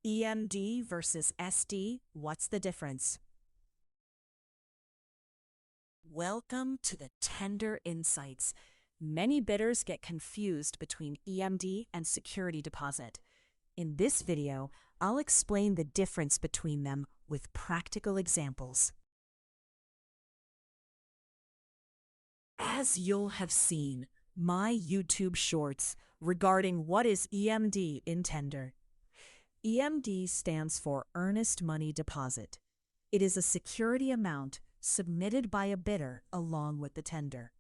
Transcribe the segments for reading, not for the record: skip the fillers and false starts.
EMD versus SD, what's the difference? Welcome to the Tender Insights. Many bidders get confused between EMD and security deposit. In this video, I'll explain the difference between them with practical examples. As you'll have seen, my YouTube shorts regarding what is EMD in tender. EMD stands for Earnest Money Deposit. It is a security amount submitted by a bidder along with the tender.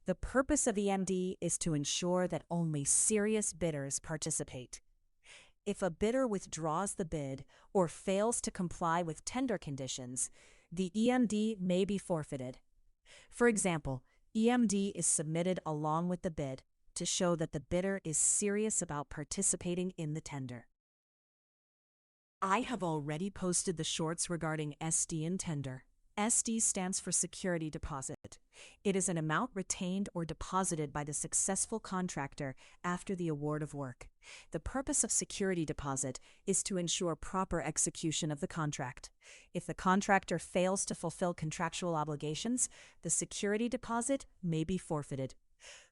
The purpose of EMD is to ensure that only serious bidders participate. If a bidder withdraws the bid or fails to comply with tender conditions, the EMD may be forfeited. For example, EMD is submitted along with the bid to show that the bidder is serious about participating in the tender. I have already posted the shorts regarding SD and tender. SD stands for Security Deposit. It is an amount retained or deposited by the successful contractor after the award of work. The purpose of security deposit is to ensure proper execution of the contract. If the contractor fails to fulfill contractual obligations, the security deposit may be forfeited.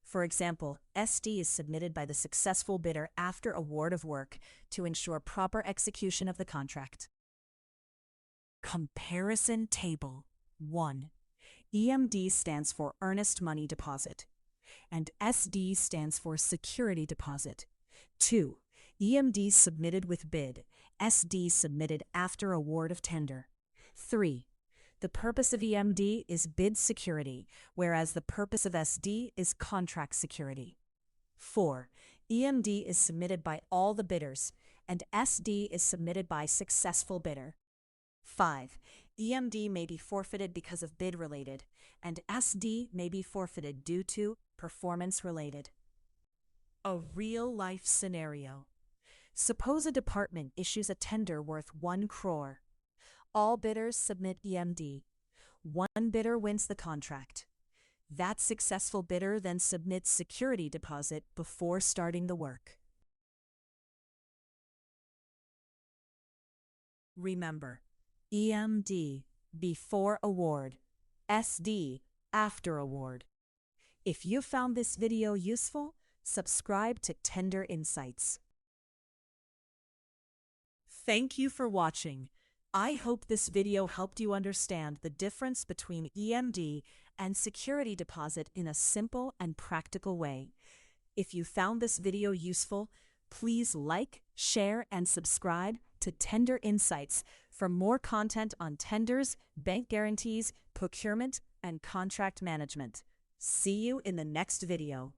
For example, SD is submitted by the successful bidder after award of work to ensure proper execution of the contract. Comparison Table 1. EMD stands for Earnest Money Deposit, and SD stands for Security Deposit. 2. EMD submitted with bid, SD submitted after award of tender. 3. The purpose of EMD is bid security, whereas the purpose of SD is contract security. 4. EMD is submitted by all the bidders, and SD is submitted by successful bidder. 5. EMD may be forfeited because of bid-related, and SD may be forfeited due to performance-related. A real-life scenario. Suppose a department issues a tender worth 1 crore. All bidders submit EMD. One bidder wins the contract. That successful bidder then submits security deposit before starting the work. Remember, EMD before award, SD after award. If you found this video useful, subscribe to Tender Insights. Thank you for watching. I hope this video helped you understand the difference between EMD and security deposit in a simple and practical way. If you found this video useful, please like, share, and subscribe to Tender Insights for more content on tenders, bank guarantees, procurement, and contract management. See you in the next video.